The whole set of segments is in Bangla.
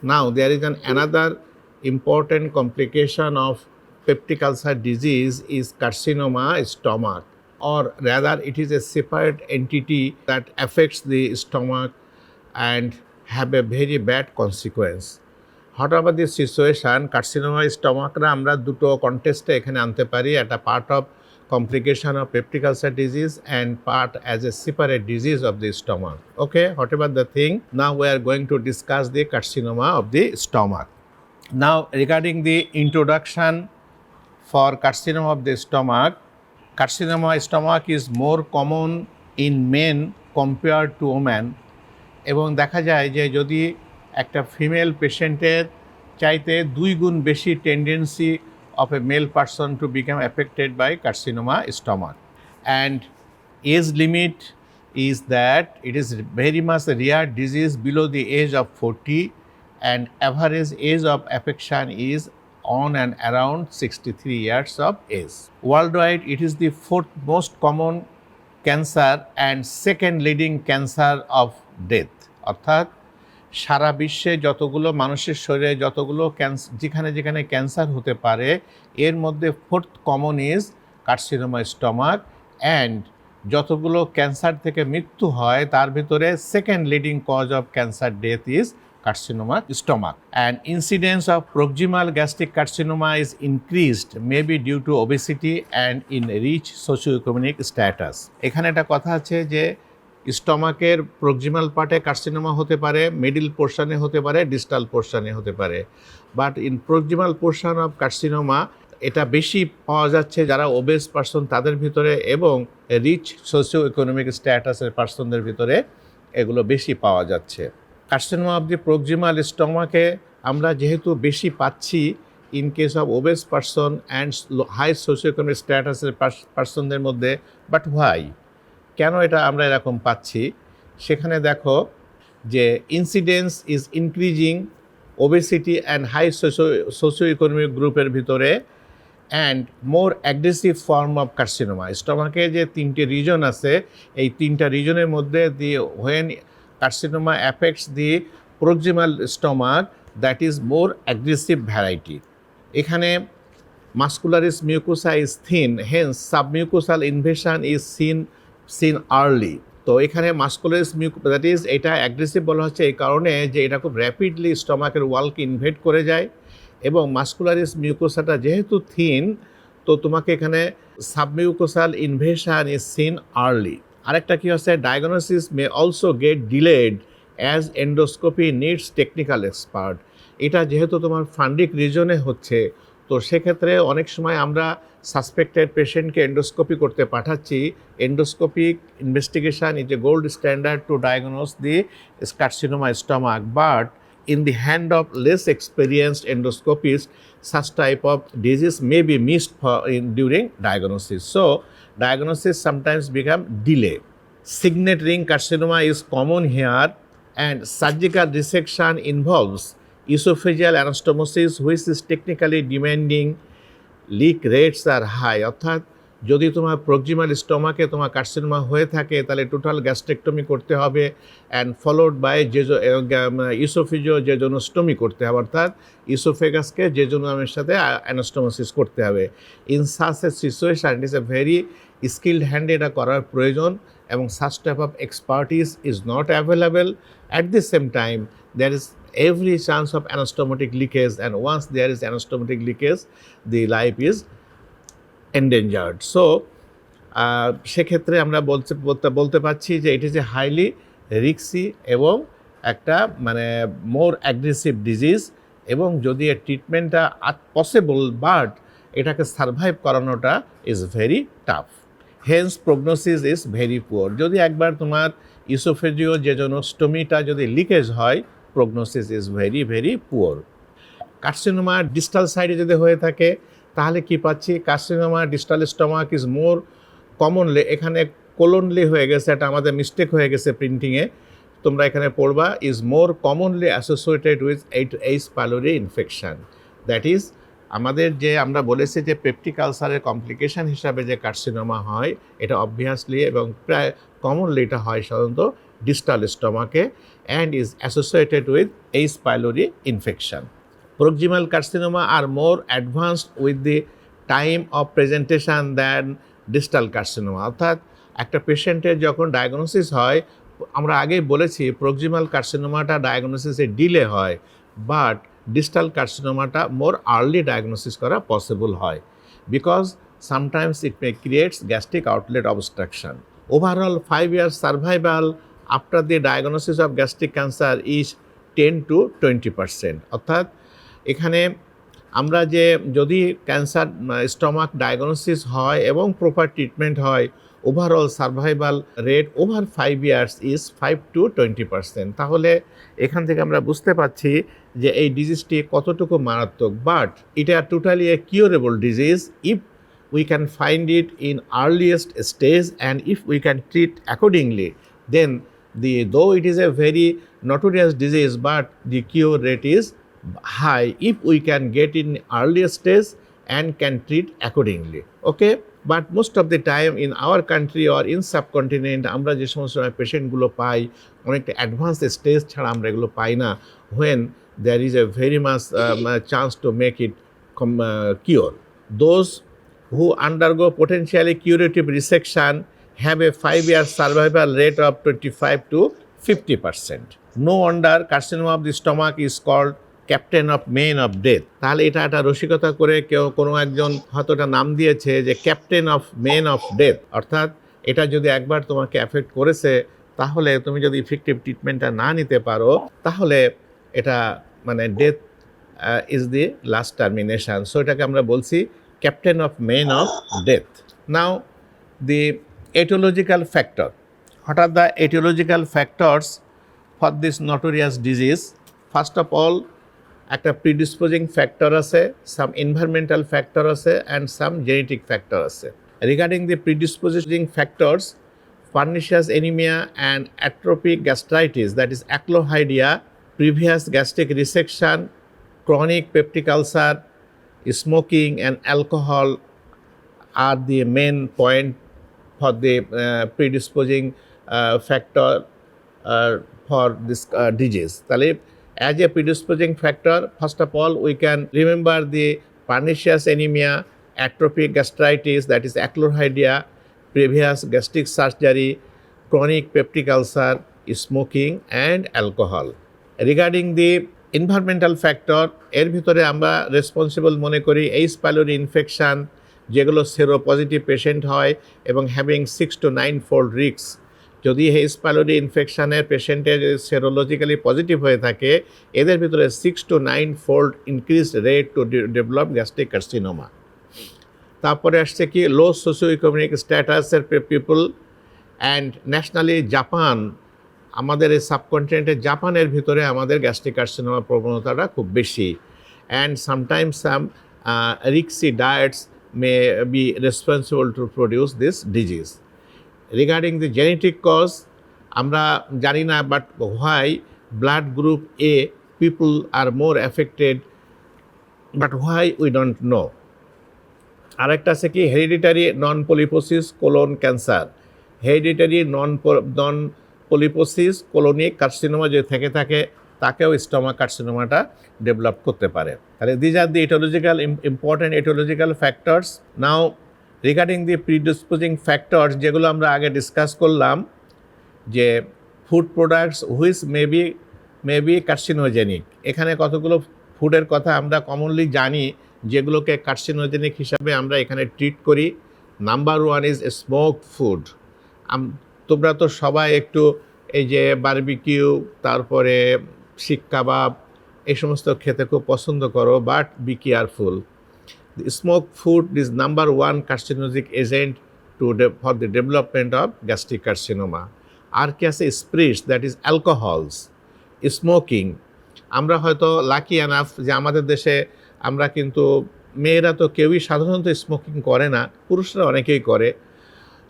Now there is another important complication of peptic ulcer disease is carcinoma stomach, or rather it is a separate entity that affects the stomach and have a very bad consequence. What about this situation? Carcinoma stomach রা আমরা দুটো কন্টেস্টে এখানে আনতে পারি, একটা part of complication of peptic ulcer disease and part as a separate disease of the stomach. Okay, whatever the thing, now we are going to discuss the carcinoma of the stomach. Now regarding the introduction for carcinoma of the stomach, carcinoma stomach is more common in men compared to women, এবং দেখা যায় যে যদি একটা ফিমেল পেশেন্টের চাইতে 2 গুণ বেশি tendency of a male person to become affected by carcinoma stomach. And age limit is that it is very much a rare disease below the age of 40, and average age of affection is on and around 63 years of age. Worldwide, it is the 4th most common cancer and 2nd leading cancer of death. অর্থাৎ সারা বিশ্বে যতগুলো মানুষের শরীরে যতগুলো যেখানে যেখানে ক্যান্সার হতে পারে এর মধ্যে 4th common is carcinoma stomach, and যতগুলো ক্যান্সার থেকে মৃত্যু হয় তার ভিতরে 2nd leading cause of cancer death is carcinoma stomach. And incidence of proximal gastric carcinoma is increased maybe due to obesity and in rich socioeconomic status. এখানে একটা কথা আছে যে স্টমাকের প্রক্সিমাল পার্টে কার্সিনোমা হতে পারে, মিডল পোর্শনে হতে পারে, ডিস্টাল পোর্শনে হতে পারে, but in proximal portion of carcinoma এটা বেশি পাওয়া যাচ্ছে যারা ওবেস পার্সন তাদের ভিতরে, এবং রিচ সোশিও ইকোনমিক স্ট্যাটাসের পার্সনদের ভিতরে এগুলো বেশি পাওয়া যাচ্ছে। কার্সিনোমা অফ দি প্রক্সিমাল স্টমাকে আমরা যেহেতু বেশি পাচ্ছি in case of obese person and high socio economic স্ট্যাটাসের পার্সনদের মধ্যে, বাট হোয়াই, কেন এটা আমরা এরকম পাচ্ছি? সেখানে দেখো যে incidence is increasing obesity and high socio economic গ্রুপের ভিতরে, and more aggressive form of carcinoma. স্টমাকে যে 3টে রিজন আছে, এই 3টা রিজনের মধ্যে the when carcinoma affects the proximal stomach, that is more aggressive variety. এখানে muscularis mucosa is thin, hence submucosal invasion is seen early. তো এখানে মাস্কুলারিস দ্যাট ইজ এটা অ্যাগ্রেসিভ বলা হচ্ছে এই কারণে যে এটা খুব র্যাপিডলি স্টমাকের ওয়ালকে ইনভেড করে যায়, এবং মাস্কুলারিস মিউকোসাটা যেহেতু থিন তো তোমাকে এখানে submucosal invasion is seen early. আরেকটা কী হচ্ছে, diagnosis may also get delayed as endoscopy needs technical expert. এটা যেহেতু তোমার ফান্ডিক রিজনে হচ্ছে, তো সেক্ষেত্রে অনেক সময় আমরা সাসপেক্টেড পেশেন্টকে এন্ডোস্কোপি করতে পাঠাচ্ছি। Endoscopic investigation is a gold standard to diagnose the carcinoma stomach, but in the hand of less experienced endoscopists, such type of disease may be missed during diagnosis. So, diagnosis sometimes become delay. Signet ring carcinoma is common here, and surgical resection involves esophageal anastomosis, which is technically demanding. Leak rates are high. অর্থাৎ যদি তোমার প্রক্সিমাল স্টমাকে তোমার কার্সিনোমা হয়ে থাকে তাহলে টোটাল গ্যাস্ট্রেক্টমি করতে হবে, and followed by oesophagojejunostomy করতে হবে, অর্থাৎ ইসোফেগাসকে জেজোনোমের সাথে অ্যানাস্টোমোসিস করতে হবে। In such a situation it is a very skilled হ্যান্ডে এটা করার প্রয়োজন, এবং such type of expertise is not available. At the same time there is every chance of anastomotic leakage, and once there is anastomotic leakage the life is endangered. So সেক্ষেত্রে আমরা বলতে পারছি যে ইট ইজ এ হাইলি রিক্সি এবং একটা মানে মোর অ্যাগ্রেসিভ ডিজিজ, এবং যদি এর ট্রিটমেন্টটা পসিবল বাট এটাকে সারভাইভ করানোটা is very tough. Hence prognosis is very poor. যদি একবার তোমার ইসোফেজিও জেজোনোস্টমিটা যদি লিকেজ হয়, prognosis is very very poor. Carcinoma distal সাইডে যদি হয়ে থাকে তাহলে কি পাচ্ছি, carcinoma distal stomach is more commonly, এখানে কোলনলি হয়ে গেছে, এটা আমাদের মিস্টেক হয়ে গেছে প্রিন্টিংয়ে, তোমরা এখানে পড়বা, is more commonly associated with H pylori infection. That is আমাদের যে আমরা বলেছি যে পেপটিক আলসারের কমপ্লিকেশান হিসাবে যে কার্সিনোমা হয় এটা অবভিয়াসলি এবং প্রায় কমনলি এটা হয় সাধারণত distal stomach and is associated with H. pylori infection. Proximal carcinoma are more advanced with the time of presentation than distal carcinoma. অর্থাৎ একটা পেশেন্টের যখন ডায়াগনোসিস হয়, আমরা আগেই বলেছি প্রক্সিমাল কার্সিনোমাটা ডায়াগনোসিসে ডিলে হয়, বাট ডিস্টাল কার্সিনোমাটা মোর আর্লি ডায়াগনোসিস করা পসিবল হয়, because sometimes it may create gastric outlet obstruction. Overall 5 years survival after the diagnosis of gastric cancer is 10 to 20%. অর্থাৎ এখানে আমরা যে যদি ক্যান্সার স্টমাক ডায়াগনোসিস হয় এবং প্রপার ট্রিটমেন্ট হয়, overall survival rate over 5 years is 5 to 20%. তাহলে এখান থেকে আমরা বুঝতে পারছি যে এই ডিজিজটি কতটুকু মারাত্মক, বাট এটা totally A curable disease if we can find it in earliest stage and if we can treat accordingly, then though it is a very notorious disease, but the cure rate is high if we can get in earlier stage and can treat accordingly. Okay, but most of the time in our country or in subcontinent আমরা যে সমস্ত পেশেন্টগুলো পাই অনেকটা অ্যাডভান্স স্টেজ ছাড়া আমরা এগুলো পাই না, when there is a very much chance to make it cure. Those who undergo potentially curative resection have a 5-year survival rate of 25 to 50%. No wonder carcinoma of the stomach is called captain of men of death. তাহলে এটা একটা রসিকতা করে কেউ কোনো একজন হয়তো এটা নাম দিয়েছে যে captain of men of death, অর্থাৎ এটা যদি একবার তোমাকে অ্যাফেক্ট করেছে তাহলে তুমি যদি ইফেক্টিভ ট্রিটমেন্টটা না নিতে পারো তাহলে এটা মানে death is the last termination. So এটাকে আমরা বলছি captain of men of death. Now the aetiological factor, what are the aetiological factors for this notorious disease? First of all একটা প্রিডিসপোজিং ফ্যাক্টর আছে, সাম এনভায়রনমেন্টাল ফ্যাক্টর আছে অ্যান্ড সাম জেনেটিক ফ্যাক্টর আছে। Regarding the predisposing factors, pernicious anemia and atrophic gastritis, that is aclohydria, previous gastric resection, chronic peptic ulcer, smoking and alcohol are the main point for the predisposing factor for this disease. As a predisposing factor, first of all, we can remember the pernicious anemia, atrophic gastritis, that is aclohydria, previous gastric surgery, chronic peptic ulcer, smoking and alcohol. Regarding the environmental factor, এর ভিতরে আমরা রেসপন্সিবল মনে করি H. pylori ইনফেকশন, যেগুলো সেরোপজিটিভ পেশেন্ট হয় এবং হ্যাভিং 6 to 9 fold রিস্ক। যদি H. pylori ইনফেকশনের পেশেন্টের সেরোলজিক্যালি পজিটিভ হয়ে থাকে, এদের ভিতরে 6 to 9 fold increased rate to develop gastric carcinoma. তারপরে আসছে কি লো সোশিও ইকোনমিক স্ট্যাটাসের পিপল অ্যান্ড ন্যাশনালি জাপান, আমাদের এই সাবকন্টিনেন্টের জাপানের ভিতরে আমাদের গ্যাস্ট্রিক কার্সিনোমা প্রবণতাটা খুব বেশি, অ্যান্ড সামটাইমস সাম রিক্সি diets may be responsible to produce this disease. Regarding the genetic cause, আমরা জানি না but why blood group A people are more affected, but why we don't know. আরেকটা আছে কি hereditary non polyposis colon cancer, hereditary non polyposis colonic carcinoma যে থেকে থাকে তাকেও স্টমাক কার্সিনোমাটা ডেভেলপ করতে পারে। তাহলে these are the aetiological important aetiological factors. Now regarding the predisposing factors, যেগুলো আমরা আগে ডিসকাস করলাম যে food products which may be carcinogenic, এখানে কতগুলো ফুডের কথা আমরা কমনলি জানি যেগুলোকে কার্সিনোজেনিক হিসাবে আমরা এখানে ট্রিট করি। Number 1 is smoked food. তোমরা তো সবাই একটু এই যে বারবিকিউ, তারপরে শিক কাবাব, এই সমস্ত খেতে খুব পছন্দ করো, but be careful. The smoked food is number 1 carcinogenic agent for the development of gastric carcinoma. আর কি আছে spirits, that is alcohols, smoking. আমরা হয়তো লাকি এনাফ যে আমাদের দেশে আমরা কিন্তু মেয়েরা তো কেউই সাধারণত স্মোকিং করে না, পুরুষরা অনেকেই করে।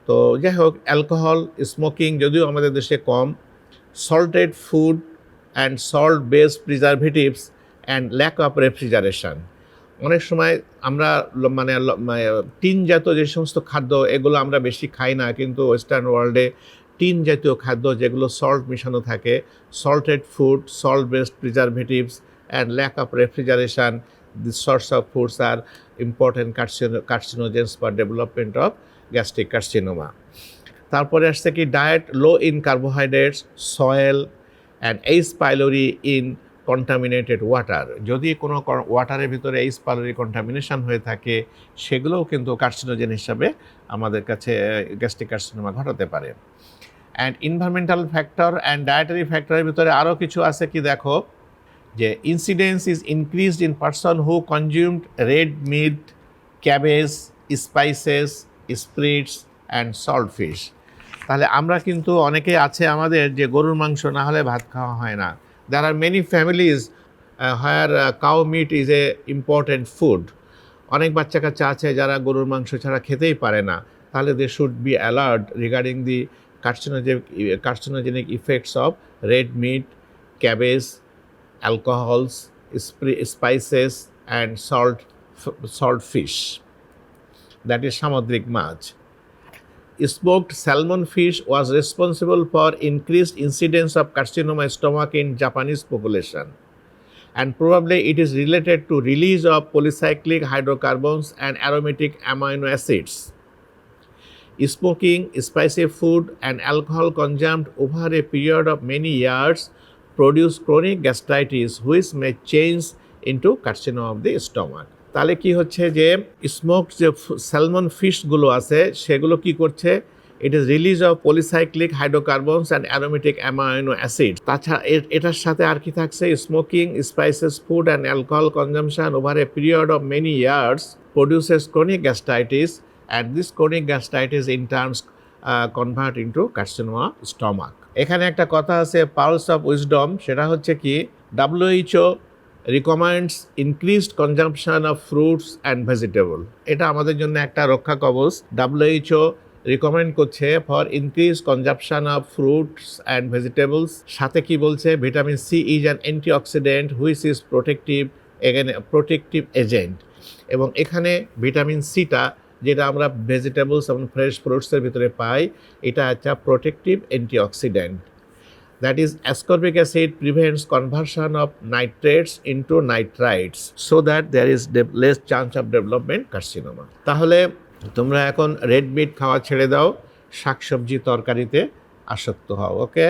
তো যাই হোক, অ্যালকোহল স্মোকিং যদিও আমাদের দেশে কম, salted food and salt based preservatives and lack of refrigeration. অনেক সময় আমরা টিনজাত যে সমস্ত খাদ্য এগুলো আমরা বেশি খাই না, কিন্তু ওয়েস্টার্ন ওয়ার্ল্ডে টিন জাতীয় খাদ্য যেগুলো সল্ট মিশানো থাকে, salted food, salt based preservatives and lack of refrigeration, this sorts of foods are important carcinogens for development of gastric carcinoma. তারপরে আসছে কি diet low in carbohydrates, soil and H pylori in contaminated water. যদি কোনো ওয়াটারের ভিতরে এইচ পাইলোরি কন্টামিনেশন হয়ে থাকে, সেগুলোও কিন্তু কার্সিনোজেন হিসাবে আমাদের কাছে গ্যাস্ট্রিক কার্সিনোমা ঘটাতে পারে। And environmental factor and dietary ফ্যাক্টরের ভিতরে আরও কিছু আছে কি দেখো, যে incidence is increased in person who consumed red meat, cabbage, spices, spirits and salt fish. তাহলে আমরা কিন্তু অনেকে আছে আমাদের যে গরুর মাংস না হলে ভাত খাওয়া হয় না। There are many families where cow meat is a important food. অনেক বাচ্চা কাচ্চা আছে যারা গরুর মাংস ছাড়া খেতেই পারে না। তাহলে they should be alert regarding the carcinogenic effects of red meat, cabbage, alcohols, spices and salt fish. That is সামুদ্রিক মাছ। Smoked salmon fish was responsible for increased incidence of carcinoma stomach in Japanese population, and probably it is related to release of polycyclic hydrocarbons and aromatic amino acids. Smoking, spicy food and alcohol consumed over a period of many years produce chronic gastritis which may change into carcinoma of the stomach. তাহলে কি হচ্ছে যে স্মোকড যে স্যালমন ফিশগুলো আছে সেগুলো কি করছে, it is release of polycyclic hydrocarbons and aromatic amino acid. তাছাড়া এটার সাথে আর কি থাকছে, smoking, spices food and alcohol consumption over a period of many years produces chronic gastritis and this chronic gastritis in terms convert into carcinoma stomach. এখানে একটা কথা আছে পালস অফ উইজডম, সেটা হচ্ছে কি WHO recommends increased consumption of fruits and vegetable. এটা আমাদের জন্য একটা রক্ষা কবচ। WHO রিকমেন্ড করছে for increase consumption of fruits and vegetables. সাথে কি বলছে, vitamin C is an antioxidant which is protective agent. এবং এখানে ভিটামিন সিটা যেটা আমরা ভেজিটেবলস এবং ফ্রেশ ফ্রুটসের ভিতরে পাই, এটা একটা protective antioxidant. That is, ascorbic acid prevents conversion of nitrates into nitrites so that there is less chance of development carcinoma. তাহলে তোমরা এখন রেড মিট খাওয়া ছেড়ে দাও, শাকসবজি তরকারিতে আসক্ত হও। ওকে।